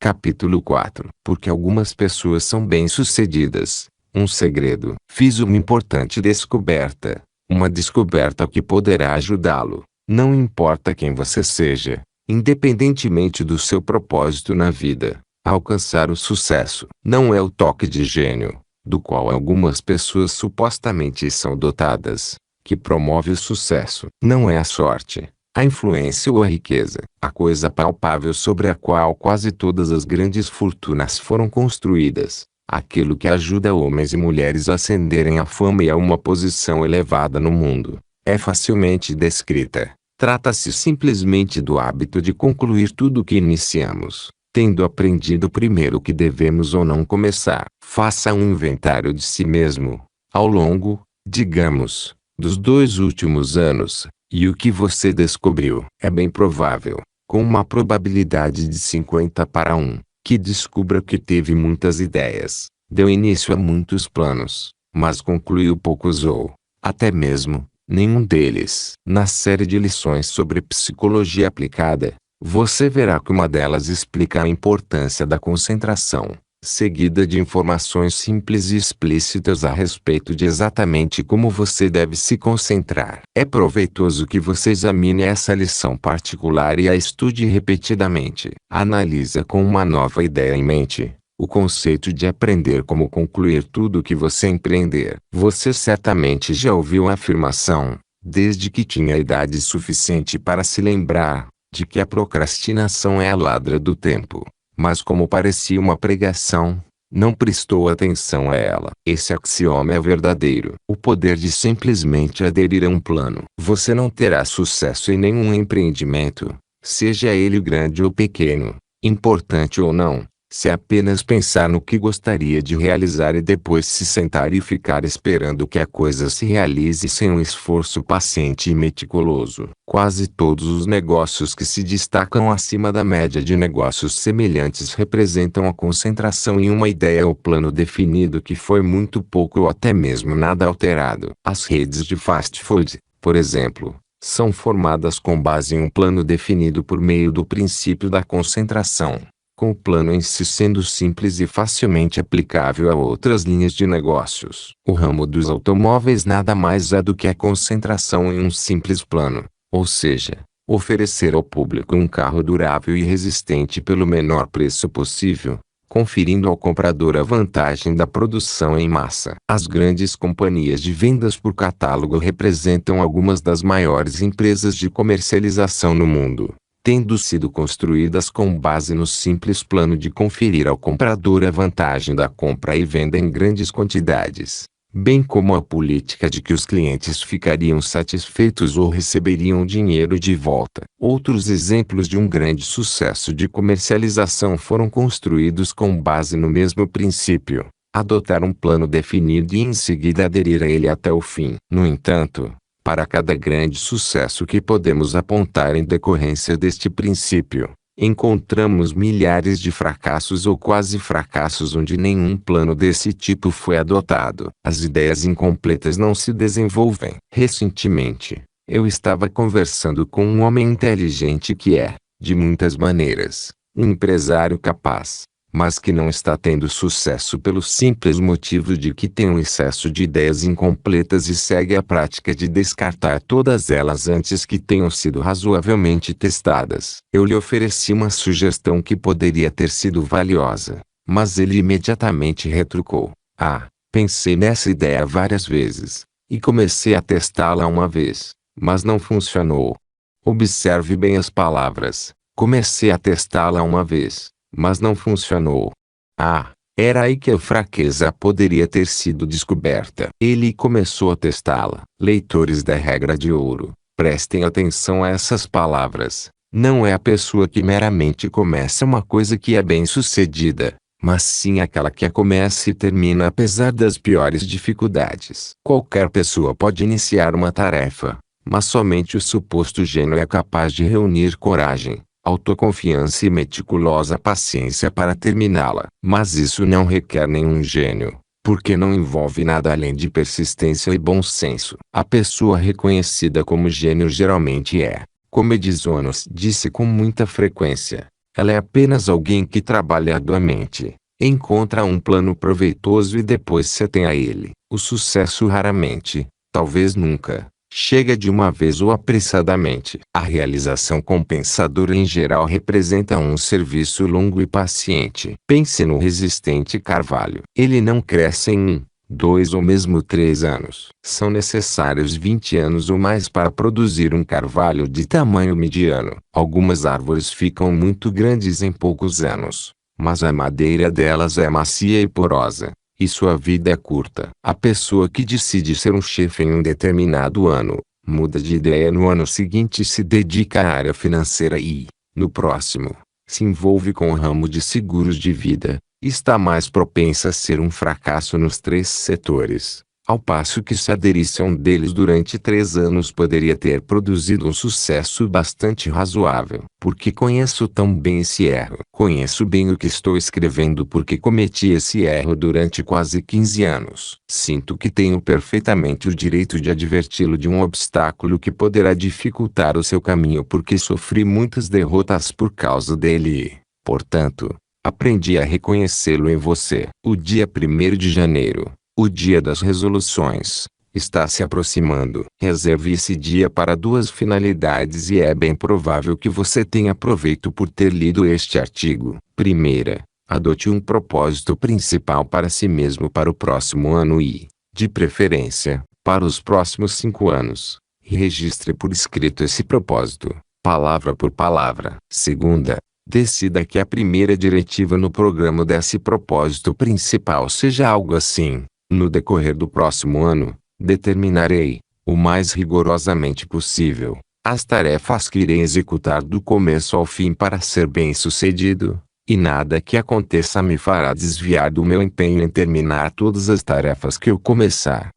Capítulo 4. Porque algumas pessoas são bem-sucedidas. Um segredo. Fiz uma importante descoberta. Uma descoberta que poderá ajudá-lo. Não importa quem você seja, independentemente do seu propósito na vida, a alcançar o sucesso. Não é o toque de gênio, do qual algumas pessoas supostamente são dotadas, que promove o sucesso. Não é a sorte, a influência ou a riqueza, a coisa palpável sobre a qual quase todas as grandes fortunas foram construídas, aquilo que ajuda homens e mulheres a ascenderem à fama e a uma posição elevada no mundo, é facilmente descrita. Trata-se simplesmente do hábito de concluir tudo o que iniciamos, tendo aprendido primeiro o que devemos ou não começar. Faça um inventário de si mesmo, ao longo, digamos, dos 2 últimos anos, e o que você descobriu. É bem provável, com uma probabilidade de 50 para 1, que descubra que teve muitas ideias, deu início a muitos planos, mas concluiu poucos ou, até mesmo, nenhum deles. Na série de lições sobre psicologia aplicada, você verá que uma delas explica a importância da concentração, seguida de informações simples e explícitas a respeito de exatamente como você deve se concentrar. É proveitoso que você examine essa lição particular e a estude repetidamente. Analisa com uma nova ideia em mente o conceito de aprender como concluir tudo o que você empreender. Você certamente já ouviu a afirmação, desde que tinha idade suficiente para se lembrar, de que a procrastinação é a ladra do tempo. Mas como parecia uma pregação, não prestou atenção a ela. Esse axioma é verdadeiro. O poder de simplesmente aderir a um plano. Você não terá sucesso em nenhum empreendimento, seja ele grande ou pequeno, importante ou não, se apenas pensar no que gostaria de realizar e depois se sentar e ficar esperando que a coisa se realize sem um esforço paciente e meticuloso. Quase todos os negócios que se destacam acima da média de negócios semelhantes representam a concentração em uma ideia ou plano definido que foi muito pouco ou até mesmo nada alterado. As redes de fast food, por exemplo, são formadas com base em um plano definido por meio do princípio da concentração, com o plano em si sendo simples e facilmente aplicável a outras linhas de negócios. O ramo dos automóveis nada mais é do que a concentração em um simples plano, ou seja, oferecer ao público um carro durável e resistente pelo menor preço possível, conferindo ao comprador a vantagem da produção em massa. As grandes companhias de vendas por catálogo representam algumas das maiores empresas de comercialização no mundo, tendo sido construídas com base no simples plano de conferir ao comprador a vantagem da compra e venda em grandes quantidades, bem como a política de que os clientes ficariam satisfeitos ou receberiam dinheiro de volta. Outros exemplos de um grande sucesso de comercialização foram construídos com base no mesmo princípio, adotar um plano definido e em seguida aderir a ele até o fim. No entanto, para cada grande sucesso que podemos apontar em decorrência deste princípio, encontramos milhares de fracassos ou quase fracassos onde nenhum plano desse tipo foi adotado. As ideias incompletas não se desenvolvem. Recentemente, eu estava conversando com um homem inteligente que é, de muitas maneiras, um empresário capaz, mas que não está tendo sucesso pelo simples motivo de que tem um excesso de ideias incompletas e segue a prática de descartar todas elas antes que tenham sido razoavelmente testadas. Eu lhe ofereci uma sugestão que poderia ter sido valiosa, mas ele imediatamente retrucou: pensei nessa ideia várias vezes, e comecei a testá-la uma vez, mas não funcionou. Observe bem as palavras: comecei a testá-la uma vez, mas não funcionou. Era aí que a fraqueza poderia ter sido descoberta. Ele começou a testá-la. Leitores da regra de ouro, prestem atenção a essas palavras. Não é a pessoa que meramente começa uma coisa que é bem-sucedida, mas sim aquela que a começa e termina apesar das piores dificuldades. Qualquer pessoa pode iniciar uma tarefa, mas somente o suposto gênio é capaz de reunir coragem, autoconfiança e meticulosa paciência para terminá-la. Mas isso não requer nenhum gênio, porque não envolve nada além de persistência e bom senso. A pessoa reconhecida como gênio geralmente é, como Edison disse com muita frequência, Ela é apenas alguém que trabalha arduamente, encontra um plano proveitoso e depois se atém a ele. O sucesso raramente, talvez nunca, chega de uma vez ou apressadamente. A realização compensadora em geral representa um serviço longo e paciente. Pense no resistente carvalho. Ele não cresce em 2 ou mesmo 3 anos. São necessários 20 anos ou mais para produzir um carvalho de tamanho mediano. Algumas árvores ficam muito grandes em poucos anos, mas a madeira delas é macia e porosa, e sua vida é curta. A pessoa que decide ser um chefe em um determinado ano, muda de ideia no ano seguinte e se dedica à área financeira e, no próximo, se envolve com o ramo de seguros de vida, está mais propensa a ser um fracasso nos 3 setores, ao passo que se aderisse a um deles durante 3 anos poderia ter produzido um sucesso bastante razoável. Porque conheço tão bem esse erro. Conheço bem o que estou escrevendo porque cometi esse erro durante quase 15 anos. Sinto que tenho perfeitamente o direito de adverti-lo de um obstáculo que poderá dificultar o seu caminho porque sofri muitas derrotas por causa dele e, portanto, aprendi a reconhecê-lo em você. O dia 1º de janeiro, o dia das resoluções, está se aproximando. Reserve esse dia para 2 finalidades e é bem provável que você tenha proveito por ter lido este artigo. Primeira, adote um propósito principal para si mesmo para o próximo ano e, de preferência, para os próximos 5 anos. E registre por escrito esse propósito, palavra por palavra. Segunda, decida que a primeira diretiva no programa desse propósito principal seja algo assim: no decorrer do próximo ano, determinarei, o mais rigorosamente possível, as tarefas que irei executar do começo ao fim para ser bem-sucedido, e nada que aconteça me fará desviar do meu empenho em terminar todas as tarefas que eu começar.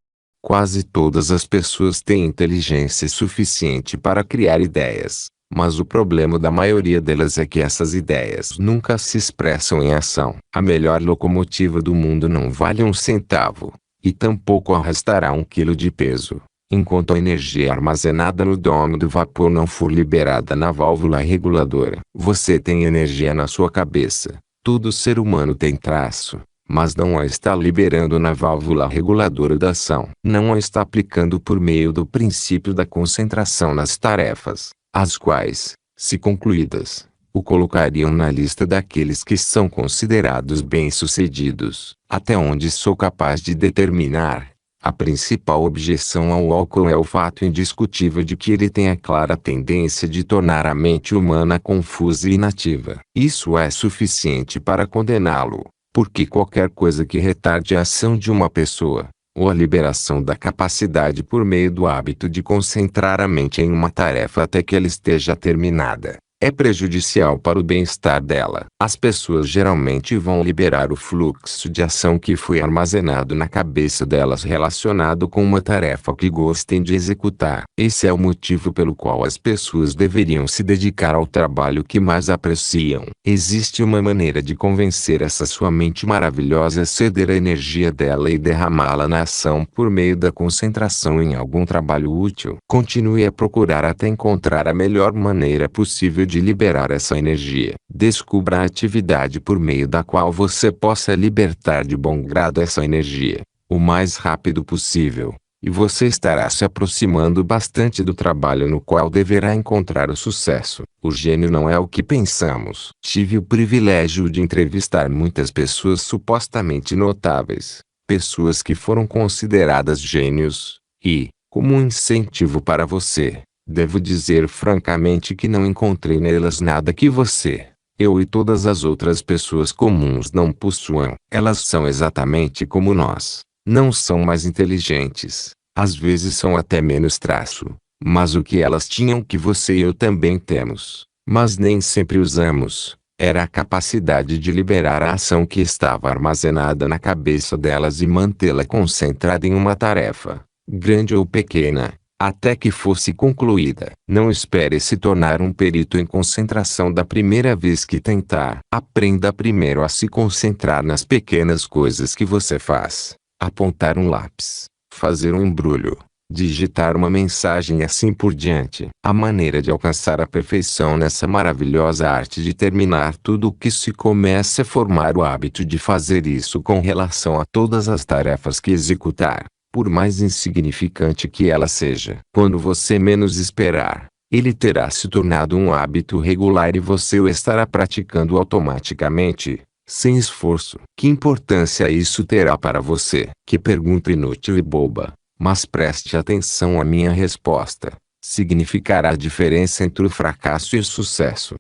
Quase todas as pessoas têm inteligência suficiente para criar ideias, mas o problema da maioria delas é que essas ideias nunca se expressam em ação. A melhor locomotiva do mundo não vale um centavo, e tampouco arrastará 1 quilo de peso, enquanto a energia armazenada no dome do vapor não for liberada na válvula reguladora. Você tem energia na sua cabeça. Todo ser humano tem traço, mas não a está liberando na válvula reguladora da ação. Não a está aplicando por meio do princípio da concentração nas tarefas, as quais, se concluídas, o colocariam na lista daqueles que são considerados bem-sucedidos. Até onde sou capaz de determinar, a principal objeção ao álcool é o fato indiscutível de que ele tem a clara tendência de tornar a mente humana confusa e inativa. Isso é suficiente para condená-lo, porque qualquer coisa que retarde a ação de uma pessoa, ou a liberação da capacidade por meio do hábito de concentrar a mente em uma tarefa até que ela esteja terminada, é prejudicial para o bem-estar dela. As pessoas geralmente vão liberar o fluxo de ação que foi armazenado na cabeça delas relacionado com uma tarefa que gostem de executar. Esse é o motivo pelo qual as pessoas deveriam se dedicar ao trabalho que mais apreciam. Existe uma maneira de convencer essa sua mente maravilhosa a ceder a energia dela e derramá-la na ação por meio da concentração em algum trabalho útil. Continue a procurar até encontrar a melhor maneira possível de liberar essa energia. Descubra a atividade por meio da qual você possa libertar de bom grado essa energia, o mais rápido possível, e você estará se aproximando bastante do trabalho no qual deverá encontrar o sucesso. O gênio não é o que pensamos. Tive o privilégio de entrevistar muitas pessoas supostamente notáveis, pessoas que foram consideradas gênios, e, como um incentivo para você, devo dizer francamente que não encontrei nelas nada que você, eu e todas as outras pessoas comuns não possuam. Elas são exatamente como nós. Não são mais inteligentes, às vezes são até menos traço, mas o que elas tinham que você e eu também temos, mas nem sempre usamos, era a capacidade de liberar a ação que estava armazenada na cabeça delas e mantê-la concentrada em uma tarefa, grande ou pequena, até que fosse concluída. Não espere se tornar um perito em concentração da primeira vez que tentar. Aprenda primeiro a se concentrar nas pequenas coisas que você faz. Apontar um lápis, fazer um embrulho, digitar uma mensagem e assim por diante. A maneira de alcançar a perfeição nessa maravilhosa arte de terminar tudo o que se começa é formar o hábito de fazer isso com relação a todas as tarefas que executar, por mais insignificante que ela seja. Quando você menos esperar, ele terá se tornado um hábito regular e você o estará praticando automaticamente, sem esforço. Que importância isso terá para você? Que pergunta inútil e boba! Mas preste atenção à minha resposta. Significará a diferença entre o fracasso e o sucesso.